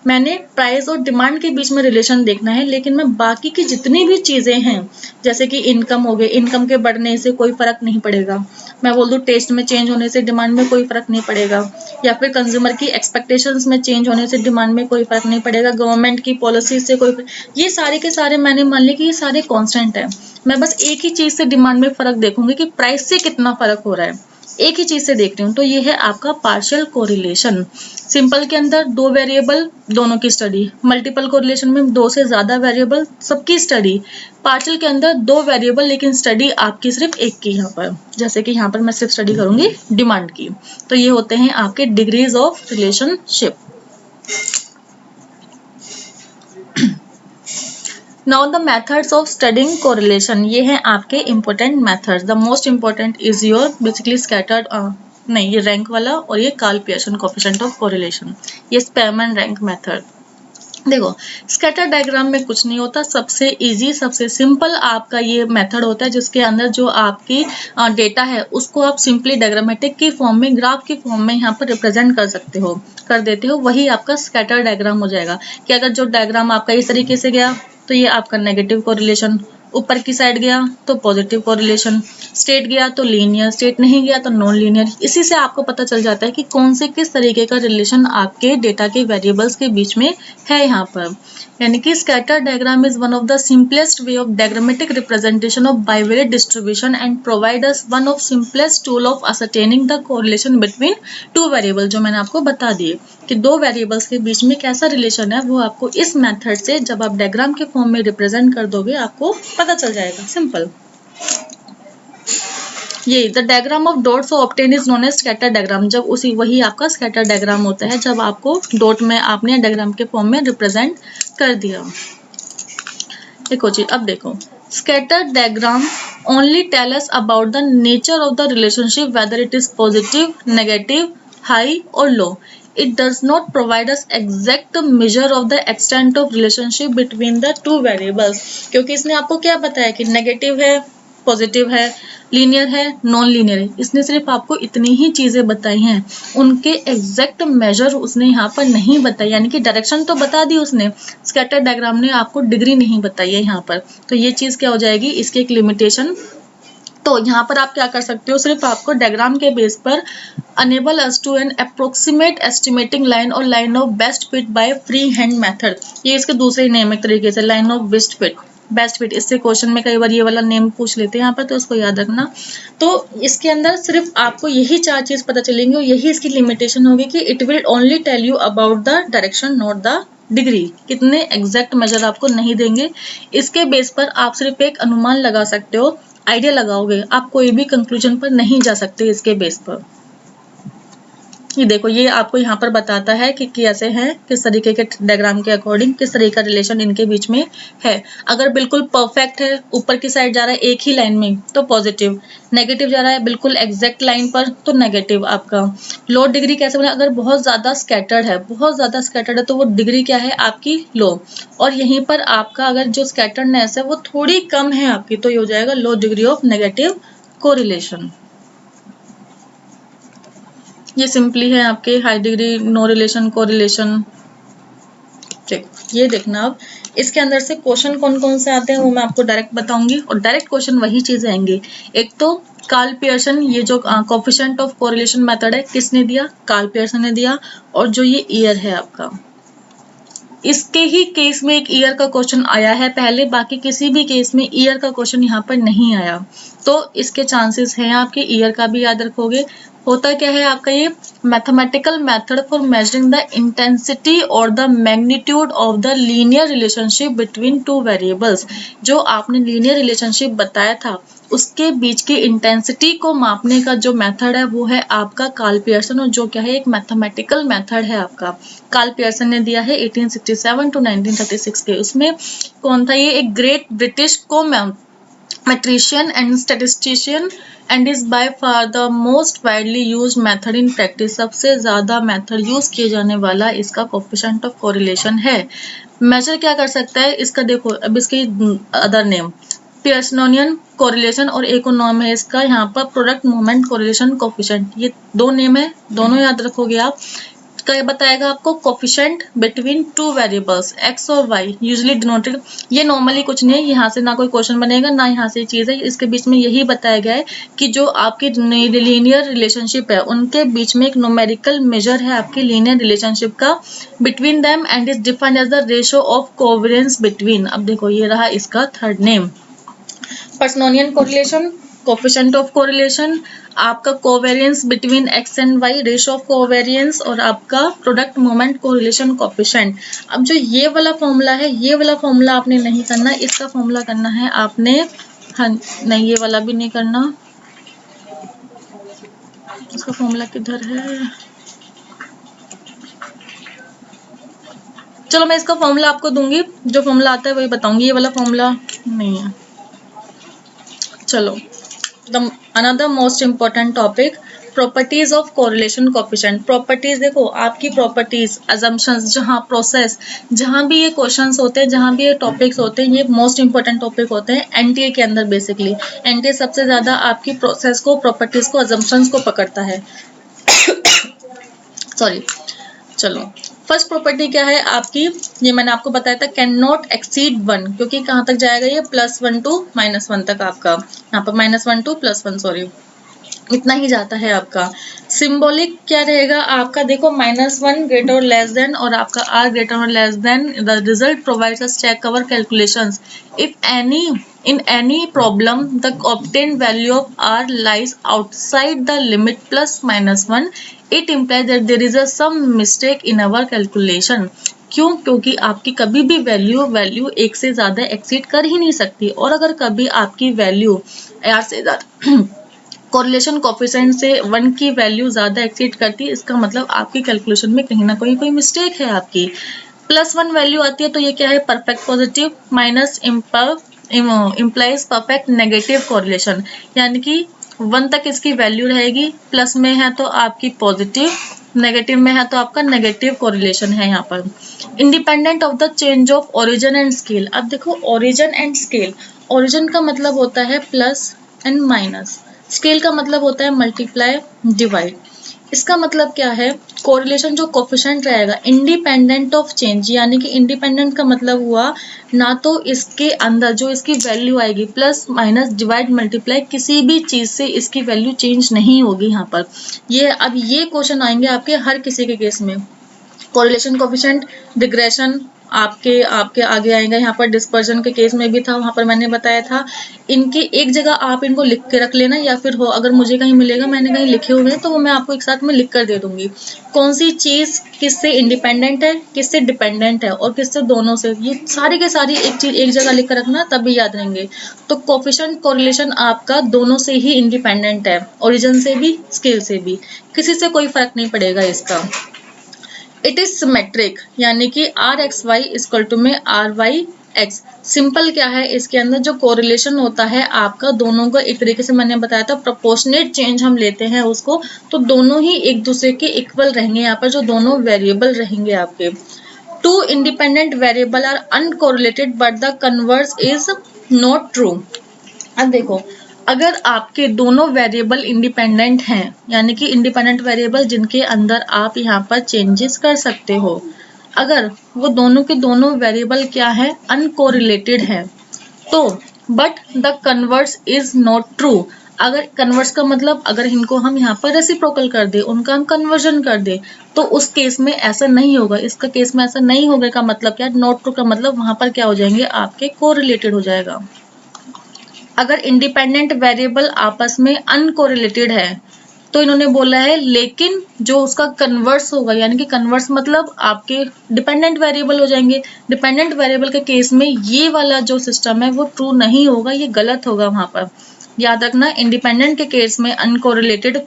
मैंने प्राइस और डिमांड के बीच में रिलेशन देखना है, लेकिन मैं बाकी की जितनी भी चीज़ें हैं, जैसे कि इनकम हो गए, इनकम के बढ़ने से कोई फ़र्क नहीं पड़ेगा। मैं बोल दूँ टेस्ट में चेंज होने से डिमांड में कोई फ़र्क नहीं पड़ेगा, या फिर कंज्यूमर की एक्सपेक्टेशंस में चेंज होने से डिमांड में कोई फ़र्क नहीं पड़ेगा, गवर्नमेंट की पॉलिसी से कोई, ये सारे के सारे मैंने मान लिया कि ये सारे कांस्टेंट हैं। मैं बस एक ही चीज़ से डिमांड में फ़र्क देखूंगी कि प्राइस से कितना फ़र्क हो रहा है, एक ही चीज़ से देख रही हूँ। तो ये है आपका पार्शियल कोरिलेशन। सिंपल के अंदर दो वेरिएबल, दोनों की स्टडी। मल्टीपल कोरिलेशन में दो से ज़्यादा वेरिएबल, सबकी स्टडी। पार्शियल के अंदर दो वेरिएबल लेकिन स्टडी आपकी सिर्फ एक की। यहाँ पर जैसे कि यहाँ पर मैं सिर्फ स्टडी करूंगी डिमांड की। तो ये होते हैं आपके degrees of relationship. Now the methods of studying correlation, ये हैं आपके important methods. The most important is your basically scattered नहीं, ये रैंक वाला और ये Karl Pearson coefficient of correlation, ये स्पैमन रैंक मेथड। देखो स्कैटर डायग्राम में कुछ नहीं होता, सबसे इजी सबसे सिंपल आपका ये मेथड होता है, जिसके अंदर जो आपकी डेटा है उसको आप सिंपली डायग्रामेटिक की फॉर्म में, ग्राफ की फॉर्म में यहाँ पर रिप्रेजेंट कर सकते हो, कर देते हो, वही आपका स्कैटर डायग्राम हो जाएगा। कि अगर जो डायग्राम आपका इस तरीके से गया तो ये आपका नेगेटिव कोरिलेशन, ऊपर की साइड गया तो पॉजिटिव कोरिलेशन, स्टेट गया तो लीनियर, स्टेट नहीं गया तो नॉन लीनियर। इसी से आपको पता चल जाता है कि कौन से किस तरीके का रिलेशन आपके डेटा के वेरिएबल्स के बीच में है यहाँ पर। यानी कि scatter diagram is one of the simplest way of diagrammatic representation of bivariate distribution and provide us one of simplest tool of ascertaining the correlation between two variable. जो मैंने आपको बता दिए कि दो वेरिएबल्स के बीच में कैसा रिलेशन है, वो आपको इस मेथड से जब आप डायग्राम के फॉर्म में रिप्रेजेंट कर दोगे आपको पता चल जाएगा। सिंपल। ये the diagram of dots obtain is known as scatter diagram. जब उसी वही आपका स्कैटर डायग्राम होता है जब आपको डॉट में आपने डायग्राम के फॉर्म में रिप्रेजेंट कर दिया। देखो जी, अब देखो scatter diagram only tell us about the nature of the relationship, whether it is positive, negative, high और low. It does not provide us exact measure of the extent of relationship between the two variables। क्योंकि इसने आपको क्या बताया कि negative है, positive है, linear है, नॉन लीनियर है। इसने सिर्फ आपको इतनी ही चीजें बताई हैं, उनके एग्जैक्ट मेजर उसने यहाँ पर नहीं बताई। यानी कि डायरेक्शन तो बता दी उसने, स्कैटर डायग्राम ने आपको डिग्री नहीं बताई है यहाँ पर। तो ये चीज क्या हो जाएगी, इसकी एक लिमिटेशन। तो यहाँ पर आप क्या कर सकते हो, सिर्फ आपको डायग्राम के बेस पर enable us to an approximate estimating line or line of best fit by free hand method. ये इसके दूसरे नेम एक तरीके से, line of best fit, best fit. इससे क्वेश्चन में कई बार ये वाला नेम पूछ लेते हैं यहाँ पर, तो उसको याद रखना। तो इसके अंदर सिर्फ आपको यही चार चीज पता चलेंगे और यही इसकी लिमिटेशन होगी कि it will only tell you about the direction, not the degree. कितने एग्जैक्ट मेजर आपको नहीं देंगे, इसके बेस पर आप सिर्फ एक अनुमान लगा सकते हो, आइडिया लगाओगे, आप कोई भी कंक्लूजन पर नहीं जा सकते इसके बेस पर। ये देखो, ये आपको यहाँ पर बताता है कि कैसे हैं, किस तरीके के डायग्राम के अकॉर्डिंग किस तरीके का रिलेशन इनके बीच में है। अगर बिल्कुल परफेक्ट है, ऊपर की साइड जा रहा है एक ही लाइन में तो पॉजिटिव, नेगेटिव जा रहा है बिल्कुल एग्जैक्ट लाइन पर तो नेगेटिव आपका। लो डिग्री कैसे बना, अगर बहुत ज्यादा स्कैटर्ड है, बहुत ज्यादा स्कैटर्ड है तो वो डिग्री क्या है आपकी लो। और यहीं पर आपका अगर जो स्कैटर्डनेस है वो थोड़ी कम है आपकी, तो ये हो जाएगा low degree of negative correlation. ये सिंपली है आपके high degree, no relation, correlation. ये देखना, अब इसके अंदर से क्वेश्चन कौन कौन से आते हैं वो मैं आपको डायरेक्ट बताऊंगी, और डायरेक्ट क्वेश्चन वही चीजें आएंगे। एक तो कार्ल पियर्सन, ये जो कोएफिशिएंट ऑफ कोरिलेशन मेथड है किसने दिया, कार्ल पियर्सन ने दिया। और जो ये ईयर है आपका, इसके ही केस में एक ईयर का क्वेश्चन आया है पहले, बाकी किसी भी केस में ईयर का क्वेश्चन यहाँ पर नहीं आया। तो इसके चांसेस हैं आपके ईयर का भी याद रखोगे। होता क्या है आपका ये mathematical method for measuring the intensity or the magnitude of the linear relationship between two variables. जो आपने लीनियर रिलेशनशिप बताया था उसके बीच की इंटेंसिटी को मापने का जो मेथड है वो है आपका कार्ल पियर्सन, और जो क्या है एक मैथमेटिकल मेथड है आपका। कार्ल पियर्सन ने दिया है 1867 टू 1936 के। उसमें कौन था ये, एक great British biometrician and statistician and is by far the most widely used method in practice. सबसे ज्यादा मेथड यूज किए जाने वाला इसका कोएफिशिएंट ऑफ कोरिलेशन है। मेजर क्या कर सकता है इसका, देखो अब इसकी अदर नेम पियर्सनियन कोरिलेशन और एक और नाम है इसका यहाँ पर प्रोडक्ट मोमेंट कोरिलेशन कोएफिशिएंट। ये दो नेम है, दोनों याद रखोगे आप। क्या बताएगा आपको, coefficient between two variables x और वाई यूजुअली डिनोटेड। ये नॉर्मली कुछ नहीं है, यहाँ से ना कोई क्वेश्चन बनेगा ना यहाँ से चीज़ है, इसके बीच में यही बताया गया है कि जो आपकी लीनियर रिलेशनशिप है उनके बीच में एक न्यूमेरिकल मेजर है आपकी लीनियर रिलेशनशिप का between them and is defined as the ratio of covariance between. अब देखो ये रहा इसका third name, Pearsonian correlation, coefficient of correlation, आपका covariance between X and Y, ratio of covariance, और आपका प्रोडक्ट मोमेंट कोरिलेशन कोफिशिएंट। अब जो ये वाला फॉर्मूला है, ये वाला फॉर्मूला आपने नहीं करना, इसका फॉर्मूला करना है आपने। हाँ नहीं, ये वाला भी नहीं करना, इसका फॉर्मूला किधर है, चलो मैं इसका फॉर्मूला आपको दूंगी, जो फॉर्मूला आता है वही बताऊंगी, ये वाला फॉर्मूला नहीं है। चलो another most important topic, properties of correlation coefficient. Properties देखो, आपकी प्रॉपर्टीज, अजम्पशंस, जहाँ प्रोसेस, जहाँ भी ये क्वेश्चंस होते हैं, जहाँ भी ये टॉपिक्स होते हैं, ये मोस्ट इंपॉर्टेंट टॉपिक होते हैं एनटीए के अंदर। बेसिकली एनटीए सबसे ज्यादा आपकी प्रोसेस को, प्रॉपर्टीज को, अजम्पशंस को पकड़ता है। सॉरी, चलो फर्स्ट प्रॉपर्टी क्या है आपकी, ये मैंने आपको बताया था, कैन नॉट एक्सीड 1, क्योंकि कहाँ तक जाएगा ये, +1 to -1 तक आपका, यहाँ पर -1 to +1, सॉरी इतना ही जाता है आपका। सिंबॉलिक क्या रहेगा आपका, देखो -1 ग्रेटर और लेस देन, और आपका r ग्रेटर और less than, the result provides us check our calculations if any in any problem the obtained value of r lies outside the limit +-1, it implies that there is a some mistake in our calculation। क्यों? क्योंकि आपकी कभी भी value एक से ज्यादा exceed कर ही नहीं सकती, और अगर कभी आपकी वैल्यू r से ज्यादा कोरिलेशन कोफिशिएंट से 1 की वैल्यू ज्यादा एक्सीड करती है, इसका मतलब आपकी कैलकुलेशन में कहीं ना कहीं कोई मिस्टेक है आपकी। +1 वैल्यू आती है तो ये क्या है, perfect positive, minus implies perfect negative correlation, यानी कि 1 तक इसकी वैल्यू रहेगी, प्लस में है तो आपकी पॉजिटिव, नेगेटिव में है तो आपका नेगेटिव कोरिलेशन है यहाँ पर। Independent of the change of origin and scale. अब देखो ओरिजिन एंड स्केल, ओरिजिन का मतलब होता है प्लस एंड माइनस, स्केल का मतलब होता है मल्टीप्लाई डिवाइड। इसका मतलब क्या है, कोरिलेशन जो कोफिशिएंट रहेगा इंडिपेंडेंट ऑफ चेंज, यानी कि इंडिपेंडेंट का मतलब हुआ ना तो इसके अंदर जो इसकी वैल्यू आएगी प्लस माइनस डिवाइड मल्टीप्लाई, किसी भी चीज से इसकी वैल्यू चेंज नहीं होगी यहाँ पर। ये अब ये क्वेश्चन आएंगे आपके हर किसी के केस में, कोरिलेशन कोफिशिएंट, रिग्रेशन आपके आगे आएगा, यहाँ पर डिस्पर्जन के केस में भी था, वहां पर मैंने बताया था। इनके एक जगह आप इनको लिख के रख लेना, या फिर हो अगर मुझे कहीं मिलेगा, मैंने कहीं लिखे हुए हैं तो वो मैं आपको एक साथ में लिख कर दे दूंगी, कौन सी चीज किससे इंडिपेंडेंट है, किससे डिपेंडेंट है, और किससे दोनों से, ये सारी के सारी एक चीज एक जगह लिख कर रखना, तभी याद रहेंगे। तो कोफिशिएंट कोरिलेशन आपका दोनों से ही इंडिपेंडेंट है, ओरिजिन से भी, स्केल से भी, किसी से कोई फर्क नहीं पड़ेगा इसका। इट इज सिमेट्रिक, यानी कि rxy इक्वल टू में ryx। सिंपल क्या है, इसके अंदर जो कोरिलेशन होता है आपका दोनों का, एक तरीके से मैंने बताया था प्रोपोर्शनेट चेंज हम लेते हैं उसको, तो दोनों ही एक दूसरे के इक्वल रहेंगे यहाँ पर, जो दोनों वेरिएबल रहेंगे आपके। Two independent variable are uncorrelated but the converse is not true. अब देखो, अगर आपके दोनों वेरिएबल इंडिपेंडेंट हैं, यानी कि इंडिपेंडेंट वेरिएबल जिनके अंदर आप यहाँ पर चेंजेस कर सकते हो, अगर वो दोनों के दोनों वेरिएबल क्या है, अनकोरिलेटेड है, तो but the converse is not true. अगर कन्वर्स का मतलब अगर इनको हम यहाँ पर रेसिप्रोकल कर दे, उनका हम कन्वर्जन कर दे, तो उस केस में ऐसा नहीं होगा। इसका केस में ऐसा नहीं होगा का मतलब क्या, नॉट ट्रू का मतलब वहां पर क्या हो जाएंगे, आपके कोरिलेटेड हो जाएगा। अगर इंडिपेंडेंट वेरिएबल आपस में अनकोरिलेटेड है तो इन्होंने बोला है, लेकिन जो उसका कन्वर्स होगा, यानी कि कन्वर्स मतलब आपके डिपेंडेंट वेरिएबल हो जाएंगे, डिपेंडेंट वेरिएबल के केस में ये वाला जो सिस्टम है वो ट्रू नहीं होगा, ये गलत होगा वहां पर। याद रखना, इंडिपेंडेंट के केस में अनकोरिलेटेड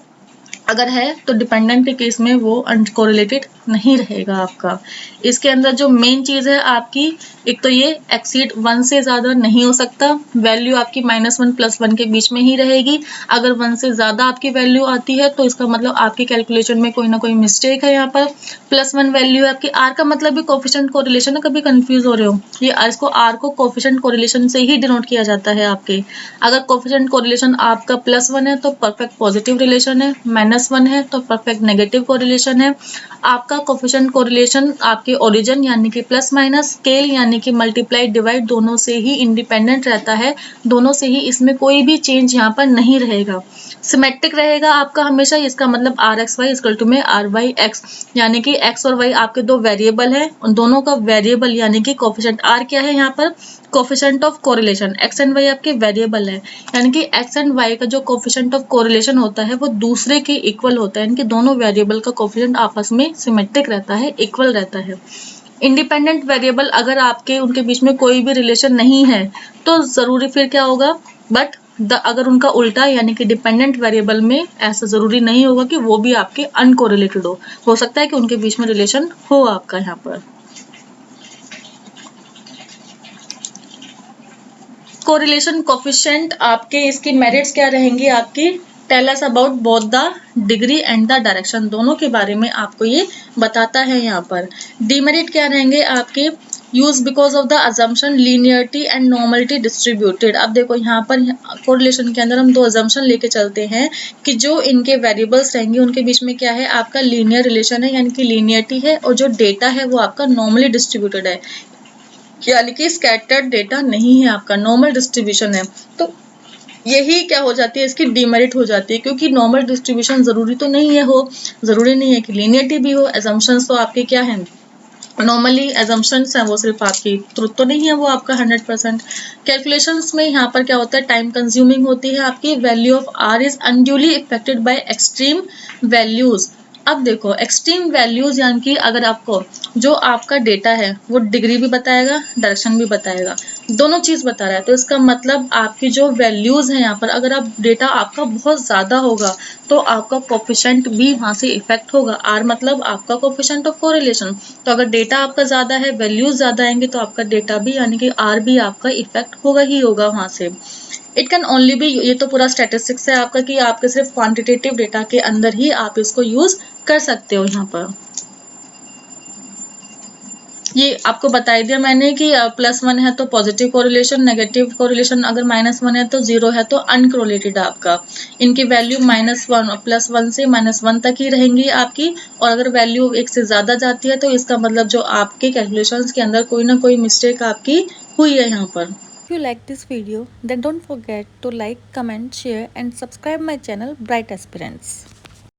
अगर है तो डिपेंडेंट के केस में वो अनकोरिलेटेड नहीं रहेगा आपका। इसके अंदर जो मेन चीज है आपकी, एक तो ये एक्सीड 1 से ज्यादा नहीं हो सकता, वैल्यू आपकी -1 +1 के बीच में ही रहेगी। अगर 1 से ज्यादा आपकी वैल्यू आती है तो इसका मतलब आपकी कैलकुलेशन में कोई ना कोई मिस्टेक है। यहाँ पर +1 वैल्यू है आपकी, आर का मतलब भी कोफिशिएंट कोरिलेशन है, कभी कंफ्यूज हो रहे हो, ये इसको आर को कोफिशिएंट कोरिलेशन से ही डिनोट किया जाता है आपके। अगर कोफिशिएंट कोरिलेशन आपका +1 है तो परफेक्ट पॉजिटिव रिलेशन है, +1 है तो परफेक्ट नेगेटिव कोरिलेशन है। आपका कोफिशिएंट कोरिलेशन आपके ओरिजिन यानी कि प्लस माइनस, स्केल यानी कि मल्टीप्लाई डिवाइड दोनों से ही इंडिपेंडेंट रहता है, दोनों से ही इसमें कोई भी चेंज यहाँ पर नहीं रहेगा। सिमेट्रिक रहेगा आपका हमेशा, इसका मतलब RXY इक्वल टू में RYX, यानी कि x और y आपके दो वेरिएबल हैं, उन दोनों का वेरिएबल यानी कि कोफिशिएंट R क्या है यहाँ पर, coefficient of correlation. x and y आपके वेरिएबल है, यानी कि x एंड y का जो कोफिशिएंट ऑफ कोरिलेशन होता है वो दूसरे के इक्वल होता है, यानी कि दोनों वेरिएबल का कोफिशिएंट आपस में सिमेट्रिक रहता है, इक्वल रहता है। इंडिपेंडेंट वेरिएबल अगर आपके उनके बीच में कोई भी रिलेशन नहीं है तो जरूरी फिर क्या होगा, बट अगर उनका उल्टा यानी कि डिपेंडेंट वेरिएबल में ऐसा जरूरी नहीं होगा कि वो भी आपके अनकोरिलेटेड हो सकता है कि उनके बीच में रिलेशन हो आपका यहाँ पर। कोरिलेशन कोफिशिएंट आपके इसकी मेरिट्स क्या रहेंगी आपकी, tell us about both the degree and the direction, दोनों के बारे में आपको ये बताता है यहाँ पर। डीमेरिट क्या रहेंगे आपके, use because of the assumption linearity and normality distributed. अब देखो यहाँ पर कोरिलेशन के अंदर हम दो अजम्पशन लेके चलते हैं कि जो इनके वेरिएबल्स रहेंगे उनके बीच में क्या है आपका लीनियर रिलेशन है, यानी कि लीनियरिटी है, और जो डेटा है वो आपका नॉर्मली डिस्ट्रीब्यूटेड है, यानी कि स्कैटर्ड डेटा नहीं है आपका, नॉर्मल डिस्ट्रीब्यूशन है। तो यही क्या हो जाती है इसकी डीमेरिट हो जाती है, क्योंकि नॉर्मल डिस्ट्रीब्यूशन जरूरी तो नहीं है हो, जरूरी नहीं है कि लीनियरिटी भी हो। एजम्पशंस तो आपके क्या है, नॉर्मली एजम्पशंस हैं, वो सिर्फ आपकी ट्रुथ तो नहीं है वो आपका 100%। कैलकुलेशंस में यहाँ पर क्या होता है, टाइम कंज्यूमिंग होती है आपकी। Value of R is unduly affected by extreme values. अब देखो एक्सट्रीम वैल्यूज यानी कि अगर आपको जो आपका डेटा है वो डिग्री भी बताएगा, डायरेक्शन भी बताएगा, दोनों चीज बता रहा है, तो इसका मतलब आपकी जो वैल्यूज है यहाँ पर, अगर आप डेटा आपका बहुत ज्यादा होगा तो आपका कोफिशिएंट भी वहां से इफेक्ट होगा। R मतलब आपका कोफिशिएंट ऑफ कोरिलेशन, तो अगर डेटा आपका ज्यादा है, वैल्यूज ज्यादा आएंगे तो आपका डेटा भी यानी कि R भी आपका इफेक्ट होगा ही होगा वहां से। इट कैन ओनली बी, ये तो पूरा स्टैटिस्टिक्स है आपका कि आपके सिर्फ क्वांटिटेटिव डेटा के अंदर ही आप इसको यूज कर सकते हो। यहाँ पर ये आपको बता दिया मैंने कि +1 है तो पॉजिटिव कोरिलेशन, नेगेटिव कोरिलेशन अगर -1 है तो 0 है तो अनकोरिलेटेड आपका। इनकी वैल्यू -1 +1 से -1 तक ही रहेंगी आपकी, और अगर वैल्यू 1 से ज्यादा जाती है तो इसका मतलब जो आपके कैलकुलेशंस के अंदर कोई ना कोई मिस्टेक आपकी हुई है यहाँ पर। If you like this video, then don't forget to like, comment, share and subscribe my channel Bright Aspirants.